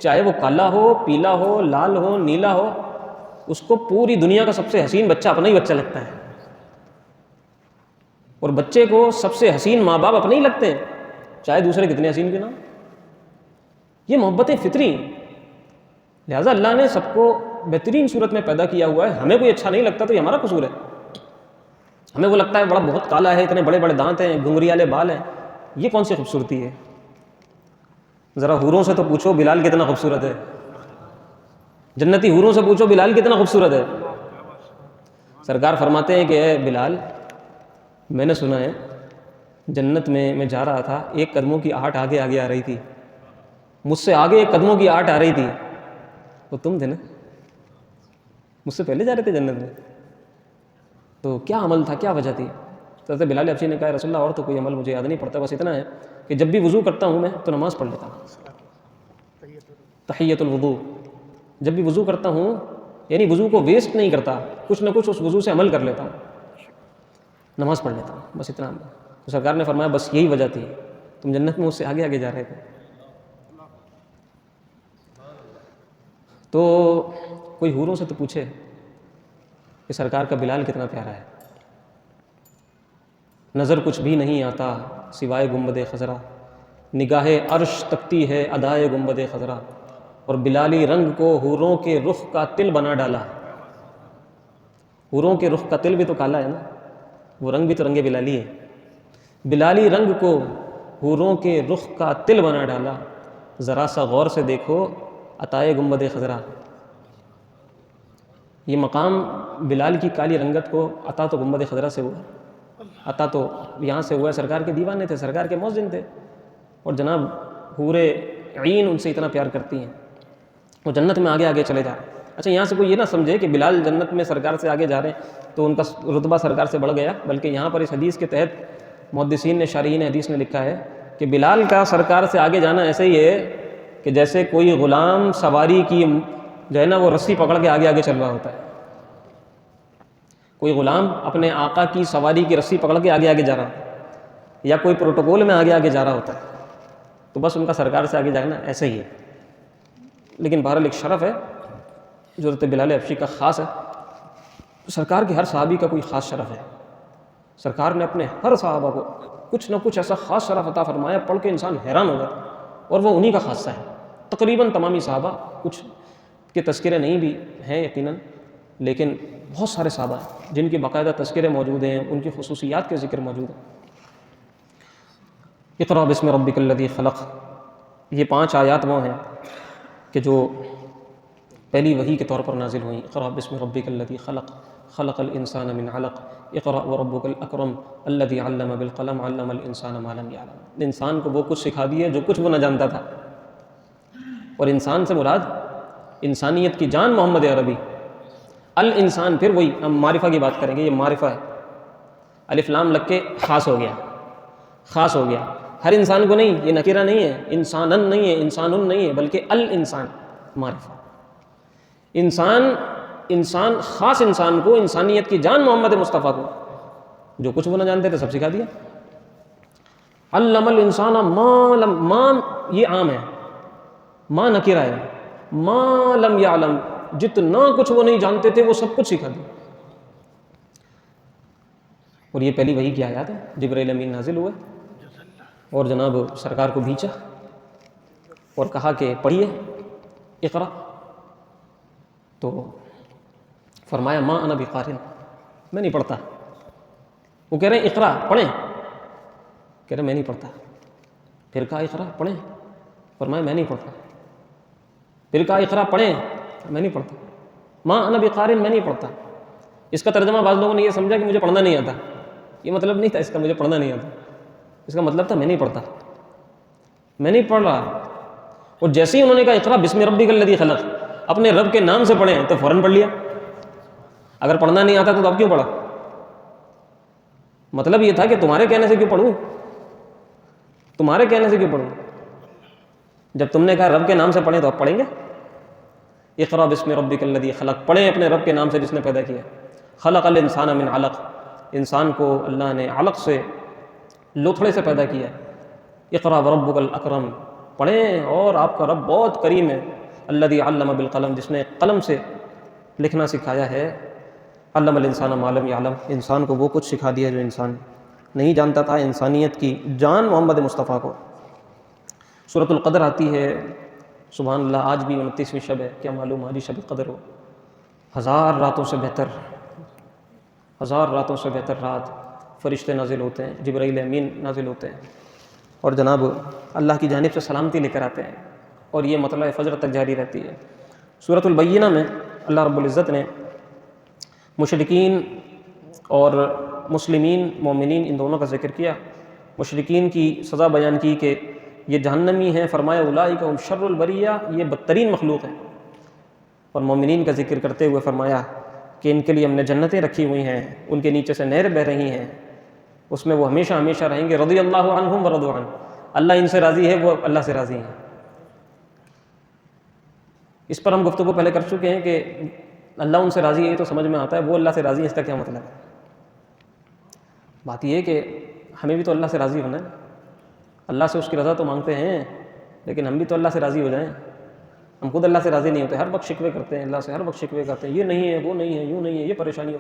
چاہے وہ کالا ہو، پیلا ہو، لال ہو، نیلا ہو، اس کو پوری دنیا کا سب سے حسین بچہ اپنا ہی بچہ لگتا ہے. اور بچے کو سب سے حسین ماں باپ اپنے ہی لگتے ہیں، چاہے دوسرے کتنے حسین کے نام. یہ محبتیں فطری ہیں. لہٰذا اللہ نے سب کو بہترین صورت میں پیدا کیا ہوا ہے. ہمیں کوئی اچھا نہیں لگتا تو یہ ہمارا قصور ہے. ہمیں وہ لگتا ہے بڑا بہت کالا ہے، اتنے بڑے بڑے دانت ہیں، گھنگری والے بال ہیں. یہ کون سی خوبصورتی ہے؟ ذرا حوروں سے تو پوچھو بلال کتنا خوبصورت ہے. جنتی حوروں سے پوچھو بلال کتنا خوبصورت ہے. سرکار فرماتے ہیں کہ اے بلال، میں نے سنا ہے جنت میں جا رہا تھا، ایک قدموں کی آہٹ آگے آگے آ رہی تھی. مجھ سے آگے ایک قدموں کی آہٹ آ رہی تھی، وہ تم تھے نا؟ مجھ سے پہلے جا رہے تھے جنت میں. تو کیا عمل تھا، کیا وجہ تھی؟ حضرت بلال حبشی نے کہا رسول اللہ اور تو کوئی عمل مجھے یاد نہیں پڑتا، بس اتنا ہے کہ جب بھی وضو کرتا ہوں میں تو نماز پڑھ لیتا ہوں، تحیۃ الوضو. جب بھی وضو کرتا ہوں یعنی وضو کو ویسٹ نہیں کرتا، کچھ نہ کچھ اس وضو سے عمل کر لیتا ہوں، نماز پڑھ لیتا ہوں، بس اتنا. تو سرکار نے فرمایا بس یہی وجہ تھی، تم جنت میں اس سے آگے آگے جا رہے تھے. تو کوئی حوروں سے تو پوچھے کہ سرکار کا بلال کتنا پیارا ہے. نظر کچھ بھی نہیں آتا سوائے گنبد خضرا، نگاہ عرش تکتی ہے ادائے گنبد خضرا، اور بلالی رنگ کو حوروں کے رخ کا تل بنا ڈالا. حوروں کے رخ کا تل بھی تو کالا ہے نا، وہ رنگ بھی تو رنگ بلالی ہے. بلالی رنگ کو حوروں کے رخ کا تل بنا ڈالا، ذرا سا غور سے دیکھو عطائے گنبد خضرا. یہ مقام بلال کی کالی رنگت کو عطا تو گنبد خضرا سے ہوا، عطا تو یہاں سے ہوا ہے. سرکار کے دیوانے تھے، سرکار کے مؤذن تھے، اور جناب حور عین ان سے اتنا پیار کرتی ہیں، وہ جنت میں آگے آگے چلے جا رہے ہیں. اچھا یہاں سے کوئی یہ نہ سمجھے کہ بلال جنت میں سرکار سے آگے جا رہے ہیں تو ان کا رتبہ سرکار سے بڑھ گیا، بلکہ یہاں پر اس حدیث کے تحت محدثین نے، شارحین حدیث نے لکھا ہے کہ بلال کا سرکار سے آگے جانا ایسے ہی ہے کہ جیسے کوئی غلام سواری کی جو ہے نا وہ رسی پکڑ کے آگے آگے چل رہا ہوتا ہے. کوئی غلام اپنے آقا کی سواری کی رسی پکڑ کے آگے آگے جا رہا ہوتا ہے، یا کوئی پروٹوکول میں آگے آگے جا رہا ہوتا ہے، تو بس ان کا سرکار سے آگے جانا ایسے ہی ہے. لیکن بہرحال ایک شرف ہے جو حضرت بلال حبشی کا خاص ہے. سرکار کے ہر صحابی کا کوئی خاص شرف ہے. سرکار نے اپنے ہر صحابہ کو کچھ نہ کچھ ایسا خاص شرف عطا فرمایا، پڑھ کے انسان حیران ہو جاتا، اور وہ انہی کا خاصہ ہے. تقریباً تمامی صحابہ، کچھ کے تذکرے نہیں بھی ہیں یقیناً، لیکن بہت سارے صحابہ ہیں جن کے باقاعدہ تذکرے موجود ہیں، ان کی خصوصیات کے ذکر موجود ہیں. اقرأ بسم ربک الذی خلق، یہ 5 آیات وہ ہیں کہ جو پہلی وحی کے طور پر نازل ہوئیں. اقرأ بسم ربک الذی خلق، خلق الانسان من علق، اقرأ وربک الاکرم الذی علم بالقلم، علم الانسان ما لم یعلم. انسان کو وہ کچھ سکھا دیے جو کچھ وہ نہ جانتا تھا. اور انسان سے مراد انسانیت کی جان محمد عربی. الانسان، پھر وہی ہم معرفہ کی بات کریں گے، یہ معرفہ ہے، الف لام لگ کے خاص ہو گیا، خاص ہو گیا. ہر انسان کو نہیں، یہ نکرہ نہیں ہے، انسانن نہیں ہے، انسانن نہیں ہے، بلکہ الانسان معرفہ. انسان خاص انسان کو، انسانیت کی جان محمد مصطفیٰ کو جو کچھ وہ نہ جانتے تھے سب سکھا دیا. علم الانسان ما لم، ما یہ عام ہے، ما نکرہ ہے، ما لم یعلم، جتنا کچھ وہ نہیں جانتے تھے وہ سب کچھ سکھا دیا. اور یہ پہلی وحی کی آیات ہے، جبرائیل امین نازل ہوئے اور جناب سرکار کو بھیجا اور کہا کہ پڑھیے اقرا. تو فرمایا ما انا بقارئ، میں نہیں پڑھتا. وہ کہہ رہے ہیں اقرا، پڑھیں، کہہ رہے ہیں میں نہیں پڑھتا. پھر کہا اقرا، پڑھیں، فرمایا میں نہیں پڑھتا. پھر کہا اقرا، پڑھیں، میں نہیں پڑھتا. ما انا بقارئ، میں نہیں پڑھتا. اس کا ترجمہ بعض لوگوں نے یہ سمجھا کہ مجھے پڑھنا نہیں آتا. یہ مطلب نہیں تھا اس کا، مجھے پڑھنا نہیں آتا. اس کا مطلب تھا میں نہیں پڑھتا، میں نہیں پڑھ رہا. اور جیسے ہی انہوں نے کہا اقرا بسم ربک الذی خلق، اپنے رب کے نام سے پڑھیں، تو فوراً پڑھ لیا. اگر پڑھنا نہیں آتا تو اب کیوں پڑھا؟ مطلب یہ تھا کہ تمہارے کہنے سے کیوں پڑھوں، تمہارے کہنے سے کیوں پڑھوں؟ جب تم نے کہا رب کے نام سے پڑھیں تو اب پڑھیں گے۔ اقرأ بسم ربک الذی خلق، پڑھیں اپنے رب کے نام سے جس نے پیدا کیا۔ خلق الانسان من علق، انسان کو اللہ نے علق سے، لوتھڑے سے پیدا کیا۔ اقرأ وربک الاکرم، پڑھیں اور آپ کا رب بہت کریم ہے۔ الذی علم بالقلم، جس نے قلم سے لکھنا سکھایا ہے۔ علم الانسان ما لم یعلم، انسان کو وہ کچھ سکھا دیا جو انسان نہیں جانتا تھا، انسانیت کی جان محمد مصطفیٰ کو۔ سورۃ القدر آتی ہے، سبحان اللہ، آج بھی 29ویں شب ہے، کیا معلوم آج ہی شب قدر ہو۔ 1000 راتوں سے بہتر، 1000 راتوں سے بہتر رات، فرشتے نازل ہوتے ہیں، جبرائیل امین نازل ہوتے ہیں اور جناب اللہ کی جانب سے سلامتی لے کر آتے ہیں، اور یہ مطلع فجر تک جاری رہتی ہے۔ سورۃ البینہ میں اللہ رب العزت نے مشرکین اور مسلمین مومنین ان دونوں کا ذکر کیا۔ مشرکین کی سزا بیان کی کہ یہ جہنمی ہیں، فرمایا اولئک هم شر البریہ، یہ بدترین مخلوق ہیں، اور مومنین کا ذکر کرتے ہوئے فرمایا کہ ان کے لیے ہم نے جنتیں رکھی ہوئی ہیں، ان کے نیچے سے نہر بہہ رہی ہیں، اس میں وہ ہمیشہ ہمیشہ رہیں گے۔ رضی اللہ عنہم ورضوا عنہ، اللہ ان سے راضی ہے، وہ اللہ سے راضی ہیں۔ اس پر ہم گفتگو پہلے کر چکے ہیں کہ اللہ ان سے راضی ہے تو سمجھ میں آتا ہے، وہ اللہ سے راضی ہے اس کا کیا مطلب ہے؟ بات یہ ہے کہ ہمیں بھی تو اللہ سے راضی ہونا ہے، اللہ سے اس کی رضا تو مانگتے ہیں، لیکن ہم بھی تو اللہ سے راضی ہو جائیں۔ ہم خود اللہ سے راضی نہیں ہوتے، ہر وقت شکوے کرتے ہیں اللہ سے، ہر وقت شکوے کرتے ہیں، یہ نہیں ہے، وہ نہیں ہے، یوں نہیں ہے، یہ پریشانی ہو۔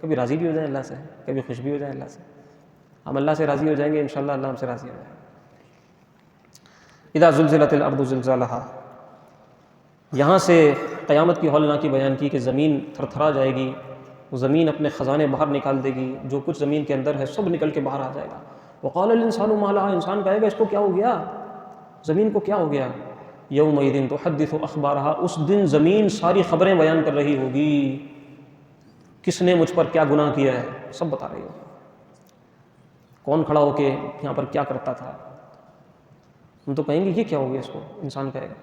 کبھی راضی بھی ہو جائیں اللہ سے، کبھی خوش بھی ہو جائیں اللہ سے۔ ہم اللہ سے راضی ہو جائیں گے انشاءاللہ، اللہ ہم سے راضی ہو جائے گا۔ اذا زلزلت الارض زلزالها، یہاں سے قیامت کی ہولناکی بیان کی کہ زمین تھر تھرا جائے گی، وہ زمین اپنے خزانے باہر نکال دے گی، جو کچھ زمین کے اندر ہے سب نکل کے باہر آ جائے گا۔ وقال الانسان ما لها، انسان کہے گا اس کو کیا ہو گیا، زمین کو کیا ہو گیا۔ یومئذ تحدث اخبارها، اس دن زمین ساری خبریں بیان کر رہی ہوگی، کس نے مجھ پر کیا گناہ کیا ہے سب بتا رہی ہوگی، کون کھڑا ہو کے یہاں پر کیا کرتا تھا۔ ہم تو کہیں گے یہ کیا ہو گیا، اس کو انسان کہے گا۔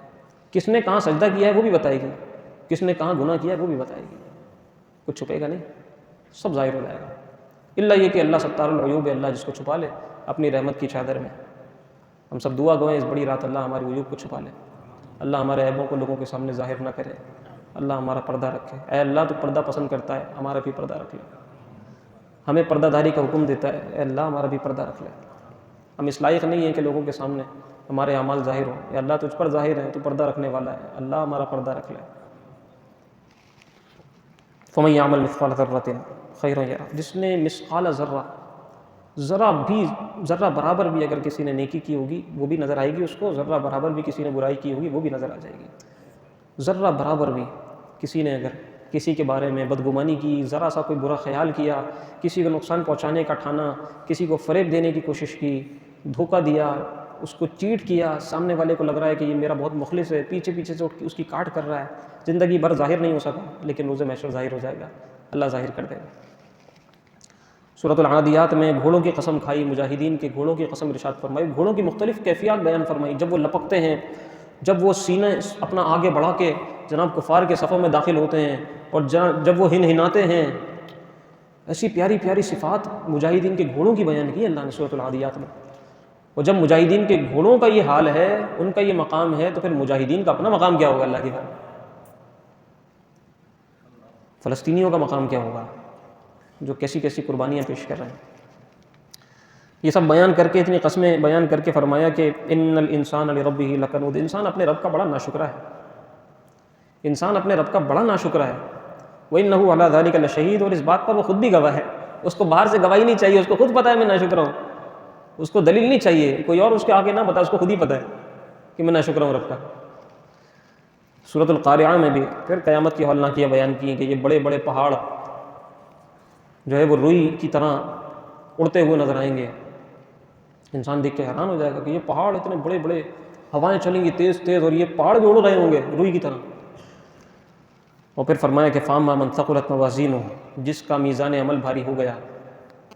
کس نے کہاں سجدہ کیا ہے وہ بھی بتائے گی، کس نے کہاں گناہ کیا ہے وہ بھی بتائے گی، کچھ چھپے گا نہیں، سب ظاہر ہو جائے گا۔ اللہ یہ کہ اللہ ستار العیوب ہے، اللہ جس کو چھپا لے اپنی رحمت کی چادر میں۔ ہم سب دعا گوئیں اس بڑی رات، اللہ ہماری عیوب کو چھپا لے، اللہ ہمارے عیبوں کو لوگوں کے سامنے ظاہر نہ کرے، اللہ ہمارا پردہ رکھے۔ اے اللہ تو پردہ پسند کرتا ہے، ہمارا بھی پردہ رکھ لے، ہمیں پردہ داری کا حکم دیتا ہے، اے اللہ ہمارا بھی پردہ رکھ لے۔ ہم اس لائق نہیں ہیں کہ لوگوں کے سامنے ہمارے اعمال ظاہر ہوں، اے اللہ تجھ پر ظاہر ہے، تو پردہ رکھنے والا ہے، اللہ ہمارا پردہ رکھ لے۔ فمن یعمل مثقال ذرۃ خیرا یرہ، جس نے مثقال ذرہ، ذرہ برابر بھی اگر کسی نے نیکی کی ہوگی وہ بھی نظر آئے گی اس کو، ذرہ برابر بھی کسی نے برائی کی ہوگی وہ بھی نظر آ جائے گی۔ ذرہ برابر بھی کسی نے اگر کسی کے بارے میں بدگمانی کی، ذرا سا کوئی برا خیال کیا، کسی کو نقصان پہنچانے کا ٹھانا، کسی کو فریب دینے کی کوشش کی، دھوکہ دیا، اس کو چیٹ کیا، سامنے والے کو لگ رہا ہے کہ یہ میرا بہت مخلص ہے، پیچھے پیچھے سے اس کی کاٹ کر رہا ہے، زندگی بھر ظاہر نہیں ہو سکا لیکن روز محشر ظاہر ہو جائے گا، اللہ ظاہر کر دے گا۔ سورۃ العادیات میں گھوڑوں کی قسم کھائی، مجاہدین کے گھوڑوں کی قسم ارشاد فرمائی، گھوڑوں کی مختلف کیفیات بیان فرمائی، جب وہ لپکتے ہیں، جب وہ سینہ اپنا آگے بڑھا کے جناب کفار کے صفوں میں داخل ہوتے ہیں، اور جب وہ ہنہناتے ہیں، ایسی پیاری پیاری صفات مجاہدین کے گھوڑوں کی بیان کی اللہ نے سورۃ العادیات میں۔ اور جب مجاہدین کے گھوڑوں کا یہ حال ہے، ان کا یہ مقام ہے، تو پھر مجاہدین کا اپنا مقام کیا ہوگا اللہ کی بات، فلسطینیوں کا مقام کیا ہوگا جو کیسی کیسی قربانیاں پیش کر رہے ہیں۔ یہ سب بیان کر کے، اتنی قسمیں بیان کر کے فرمایا کہ ان الانسان لربہ لکنود، انسان اپنے رب کا بڑا ناشکرا ہے، انسان اپنے رب کا بڑا ناشکرا ہے۔ وانہ علی ذلک لشہید، اور اس بات پر وہ خود بھی گواہ ہے، اس کو باہر سے گواہی نہیں چاہیے، اس کو خود پتہ ہے میں ناشکرا ہوں، اس کو دلیل نہیں چاہیے، کوئی اور اس کے آگے نہ بتا، اس کو خود ہی پتہ ہے کہ میں ناشکرا ہوں رب کا۔ سورۃ القارعہ میں بھی پھر قیامت کی ہولناکیاں بیان کی ہیں کہ یہ بڑے بڑے پہاڑ جو ہے وہ روئی کی طرح اڑتے ہوئے نظر آئیں گے، انسان دیکھ کے حیران ہو جائے گا کہ یہ پہاڑ اتنے بڑے بڑے، ہوائیں چلیں گی تیز تیز اور یہ پہاڑ بھی اڑ رہے ہوں گے روئی کی طرح۔ اور پھر فرمایا کہ فاما من ثقلت موازینہ، جس کا میزان عمل بھاری ہو گیا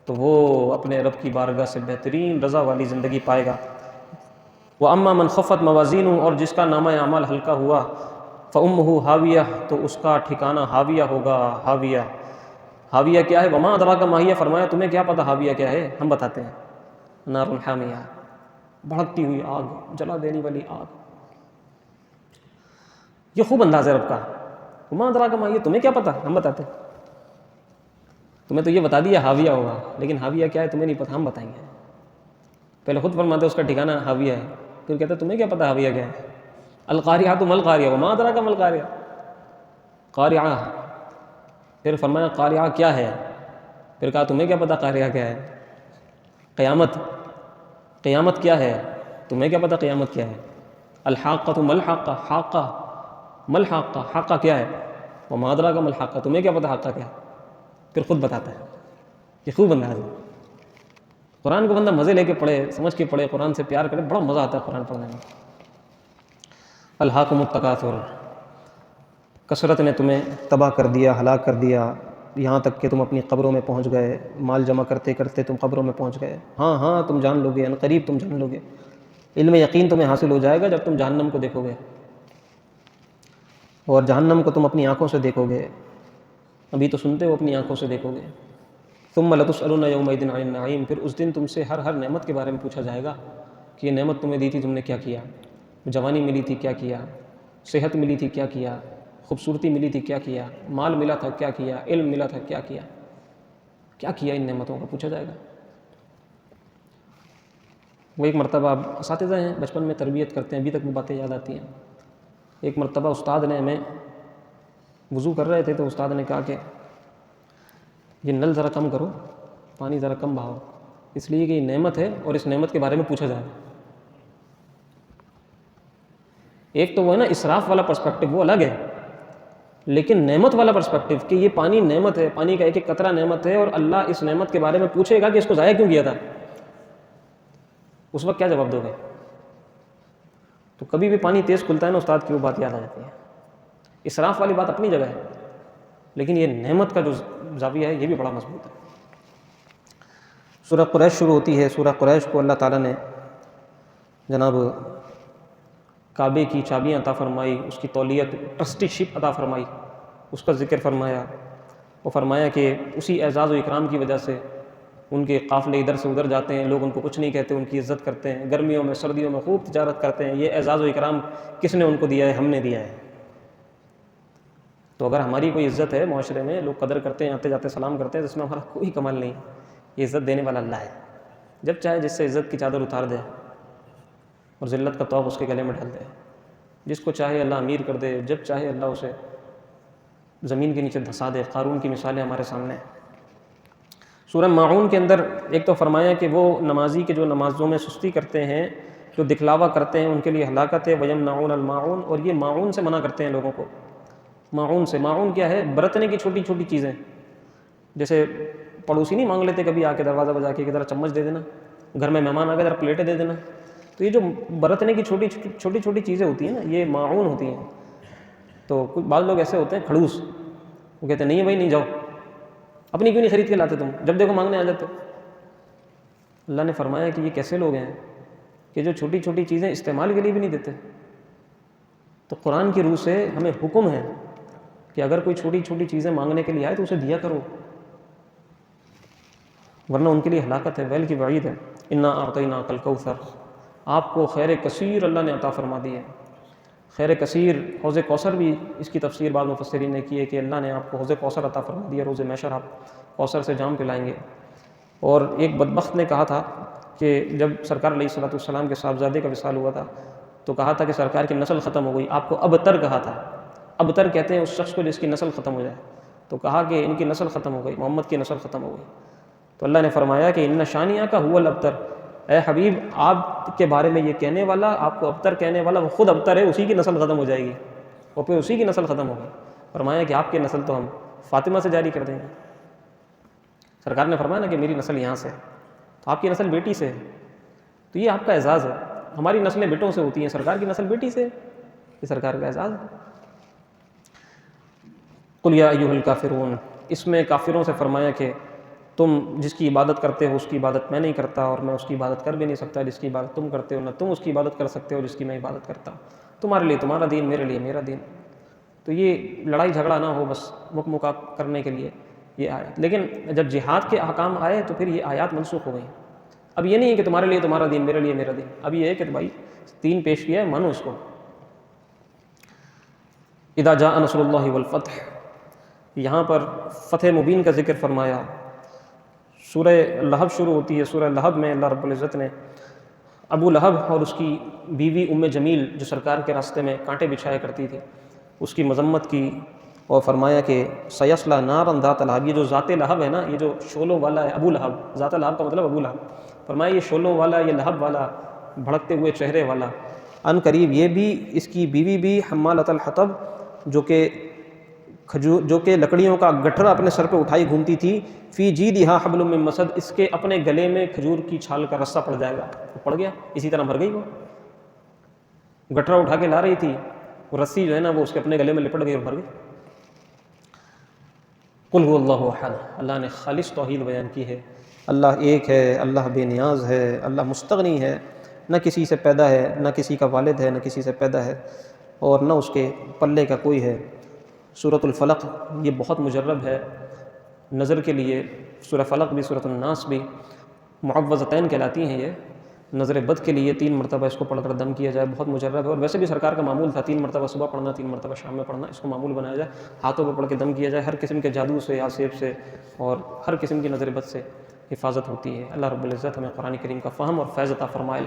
تو وہ اپنے رب کی بارگاہ سے بہترین رضا والی زندگی پائے گا۔ واما من خفت موازینہ، اور جس کا نامہ اعمال ہلکا ہوا، فامہ ہاویہ، تو اس کا ٹھکانہ ہاویہ ہوگا، ہاویہ، حاویہ کیا ہے؟ وما ادراک ما ہی، فرمایا تمہیں کیا پتہ حاویہ کیا ہے؟ ہم بتاتے ہیں، نار حامیہ، بھڑکتی ہوئی آگ، جلا دینے والی آگ۔ یہ خوب انداز ہے رب کا، وما ادراک ما ہی، تمہیں کیا پتہ، ہم بتاتے ہیں۔ تمہیں تو یہ بتا دیا حاویہ ہوگا، لیکن حاویہ کیا ہے تمہیں نہیں پتہ، ہم بتائیں گے۔ پہلے خود فرماتے اس کا ٹھکانہ حاویہ ہے، پھر کہتے تمہیں کیا پتہ حاویہ کیا ہے؟ القاریہ ما القاریہ وما ادراک ما القاریہ، قاریہ، پھر فرمایا قاریہ کیا ہے، پھر کہا تمہیں کیا پتہ قاریہ کیا ہے؟ قیامت، قیامت کیا ہے، تمہیں کیا پتہ قیامت کیا ہے؟ الحاقۃ ما الحاقہ، حاقہ ما الحاقہ، حاقہ کیا ہے؟ وما ادراک ما الحاقہ، تمہیں کیا پتہ حاقہ کیا ہے؟ پھر خود بتاتا ہے۔ یہ خوب انداز ہے۔ قرآن کو بندہ مزے لے کے پڑھے، سمجھ کے پڑھے، قرآن سے پیار کرے، بڑا مزہ آتا ہے قرآن پڑھنے میں۔ الہاکم التکاثر، کثرت نے تمہیں تباہ کر دیا، ہلاک کر دیا، یہاں تک کہ تم اپنی قبروں میں پہنچ گئے، مال جمع کرتے کرتے تم قبروں میں پہنچ گئے۔ ہاں ہاں تم جان لو گے، عنقریب تم جان لو گے، علم یقین تمہیں حاصل ہو جائے گا جب تم جہنم کو دیکھو گے، اور جہنم کو تم اپنی آنکھوں سے دیکھو گے، ابھی تو سنتے ہو، اپنی آنکھوں سے دیکھو گے۔ ثم لتسألن یومئذ عن النعیم، پھر اس دن تم سے ہر نعمت کے بارے میں پوچھا جائے گا کہ یہ نعمت تمہیں دی تھی تم نے کیا کیا، جوانی ملی تھی کیا کیا، صحت ملی تھی کیا کیا، خوبصورتی ملی تھی کیا کیا، مال ملا تھا کیا کیا، علم ملا تھا کیا کیا، کیا کیا، ان نعمتوں کا پوچھا جائے گا۔ وہ ایک مرتبہ، اساتذہ ہیں بچپن میں تربیت کرتے ہیں، ابھی تک وہ باتیں یاد آتی ہیں۔ ایک مرتبہ استاد نے ہمیں، وضو کر رہے تھے تو استاد نے کہا کہ یہ نل ذرا کم کرو، پانی ذرا کم بہاؤ، اس لیے کہ یہ نعمت ہے اور اس نعمت کے بارے میں پوچھا جائے گا۔ ایک تو وہ ہے نا اسراف والا پرسپیکٹو، وہ الگ ہے، لیکن نعمت والا پرسپیکٹو کہ یہ پانی نعمت ہے، پانی کا ایک ایک قطرہ نعمت ہے، اور اللہ اس نعمت کے بارے میں پوچھے گا کہ اس کو ضائع کیوں کیا تھا، اس وقت کیا جواب دو گے؟ تو کبھی بھی پانی تیز کھلتا ہے نا استاد کی، وہ بات یاد آ جاتی ہے۔ اسراف والی بات اپنی جگہ ہے، لیکن یہ نعمت کا جو زاویہ ہے یہ بھی بڑا مضبوط ہے۔ سورہ قریش شروع ہوتی ہے۔ سورہ قریش کو اللہ تعالیٰ نے جناب کعبے کی چابیاں عطا فرمائی، اس کی تولیت، ٹرسٹی شپ عطا فرمائی، اس کا ذکر فرمایا، وہ فرمایا کہ اسی اعزاز و اکرام کی وجہ سے ان کے قافلے ادھر سے ادھر جاتے ہیں، لوگ ان کو کچھ نہیں کہتے، ان کی عزت کرتے ہیں، گرمیوں میں سردیوں میں خوب تجارت کرتے ہیں۔ یہ اعزاز و اکرام کس نے ان کو دیا ہے؟ ہم نے دیا ہے۔ تو اگر ہماری کوئی عزت ہے معاشرے میں، لوگ قدر کرتے ہیں، آتے جاتے سلام کرتے ہیں، تو اس میں ہمارا کوئی کمال نہیں، یہ عزت دینے والا اللہ ہے۔ جب چاہے جس سے عزت کی چادر اتار دے اور ذلت کا طوق اس کے گلے میں ڈال دے، جس کو چاہے اللہ امیر کر دے، جب چاہے اللہ اسے زمین کے نیچے دھسا دے۔ قارون کی مثالیں ہمارے سامنے۔ سورہ ماعون کے اندر ایک تو فرمایا کہ وہ نمازی کے جو نمازوں میں سستی کرتے ہیں، جو دکھلاوا کرتے ہیں، ان کے لیے ہلاکت ہے۔ وَيَمْنَعُونَ الْمَاعُونَ، اور یہ ماعون سے منع کرتے ہیں لوگوں کو۔ ماعون سے، ماعون کیا ہے؟ برتنے کی چھوٹی چھوٹی چیزیں، جیسے پڑوسی نہیں مانگ لیتے کبھی آ کے دروازہ بجا کے کہ ذرا چمچ دے دینا، گھر میں مہمان آ گئے ذرا پلیٹیں دے دینا، تو یہ جو برتنے کی چھوٹی چھوٹی چیزیں ہوتی ہیں نا، یہ ماعون ہوتی ہیں۔ تو کچھ بعض لوگ ایسے ہوتے ہیں کھڑوس، وہ کہتے ہیں نہیں بھائی نہیں، جاؤ، اپنی کیوں نہیں خرید کے لاتے تم، جب دیکھو مانگنے آ جاتے۔ اللہ نے فرمایا کہ یہ کیسے لوگ ہیں کہ جو چھوٹی چھوٹی چیزیں استعمال کے لیے بھی نہیں دیتے۔ تو قرآن کی روح سے ہمیں حکم ہے کہ اگر کوئی چھوٹی چھوٹی چیزیں مانگنے کے لیے آئے تو اسے دیا کرو، ورنہ ان کے لیے ہلاکت ہے، ویل کی وعید ہے۔ انا اعطیناک الکوثر، آپ کو خیر کثیر اللہ نے عطا فرما دی ہے۔ خیر کثیر، حوض کوثر بھی اس کی تفسیر بعض مفسرین نے کی ہے کہ اللہ نے آپ کو حوض کوثر عطا فرما دیا، روز محشر آپ کوثر سے جام پلائیں گے۔ اور ایک بدبخت نے کہا تھا کہ جب سرکار علیہ الصلوۃ والسلام کے صاحبزادے کا وصال ہوا تھا تو کہا تھا کہ سرکار کی نسل ختم ہو گئی، آپ کو ابتر کہا تھا۔ ابتر کہتے ہیں اس شخص کو جس کی نسل ختم ہو جائے، تو کہا کہ ان کی نسل ختم ہو گئی، محمد کی نسل ختم ہو گئی۔ تو اللہ نے فرمایا کہ ان شانیہ کا هو الابتر، اے حبیب آپ کے بارے میں یہ کہنے والا، آپ کو ابتر کہنے والا وہ خود ابتر ہے، اسی کی نسل ختم ہو جائے گی، اور پھر اسی کی نسل ختم ہوگی۔ فرمایا کہ آپ کی نسل تو ہم فاطمہ سے جاری کر دیں گے۔ سرکار نے فرمایا نا کہ میری نسل یہاں سے ہے، تو آپ کی نسل بیٹی سے ہے، تو یہ آپ کا اعزاز ہے۔ ہماری نسلیں بیٹوں سے ہوتی ہیں، سرکار کی نسل بیٹی سے ہے، یہ سرکار کا اعزاز ہے۔ قل یا ایھا الکافرون، اس میں کافروں سے فرمایا کہ تم جس کی عبادت کرتے ہو اس کی عبادت میں نہیں کرتا، اور میں اس کی عبادت کر بھی نہیں سکتا جس کی عبادت تم کرتے ہو، نہ تم اس کی عبادت کر سکتے ہو جس کی میں عبادت کرتا ہوں۔ تمہارے لیے تمہارا دین، میرے لیے میرا دین۔ تو یہ لڑائی جھگڑا نہ ہو بس مکھ مکا کرنے کے لیے، یہ آیت. لیکن جب جہاد کے احکام آئے تو پھر یہ آیات منسوخ ہو گئیں. اب یہ نہیں ہے کہ تمہارے لیے تمہارا دین، میرے لیے میرا دین. اب یہ ہے کہ بھائی دین پیش کیا ہے، مانو اس کو. اذا جاء نصر اللہ والفتح، یہاں پر فتح مبین کا ذکر فرمایا. سورہ لہب شروع ہوتی ہے. سورہ لہب میں اللہ رب العزت نے ابو لہب اور اس کی بیوی ام جمیل جو سرکار کے راستے میں کانٹے بچھایا کرتی تھی، اس کی مذمت کی اور فرمایا کہ سیصلی نارا ذات لہب. یہ جو ذات لہب ہے نا، یہ جو شعلوں والا ہے، ابو لہب، ذات لہب کا مطلب ابو لہب. فرمایا یہ شعلوں والا، یہ لہب والا، بھڑکتے ہوئے چہرے والا، ان قریب یہ بھی، اس کی بیوی بھی، حمالۃ الحطب، جو کہ لکڑیوں کا گٹھرا اپنے سر پہ اٹھائی گھومتی تھی. فی جیدہا حبل من مسد، اس کے اپنے گلے میں کھجور کی چھال کا رسہ پڑ جائے گا. وہ پڑ گیا، اسی طرح مر گئی. وہ گٹھرا اٹھا کے لا رہی تھی، وہ رسی جو ہے نا وہ اس کے اپنے گلے میں لپٹ گئی اور مر گئی. قل هو اللہ احد، اللہ نے خالص توحید بیان کی ہے. اللہ ایک ہے، اللہ بے نیاز ہے، اللہ مستغنی ہے، نہ کسی سے پیدا ہے، نہ کسی کا والد ہے، نہ کسی سے پیدا ہے، اور نہ اس کے پلے کا کوئی ہے. سورۃ الفلق یہ بہت مجرب ہے نظر کے لیے. سورہ فلق بھی سورۃ الناس بھی معوذتین کہلاتی ہیں. یہ نظر بد کے لیے 3 مرتبہ اس کو پڑھ کر دم کیا جائے، بہت مجرب ہے. اور ویسے بھی سرکار کا معمول تھا 3 مرتبہ صبح پڑھنا، 3 مرتبہ شام میں پڑھنا. اس کو معمول بنایا جائے، ہاتھوں پہ پڑھ کے دم کیا جائے. ہر قسم کے جادو سے، آسیب سے، اور ہر قسم کی نظر بد سے حفاظت ہوتی ہے. اللہ رب العزت ہمیں قرآن کریم کا فہم اور فیض عطا فرمائے.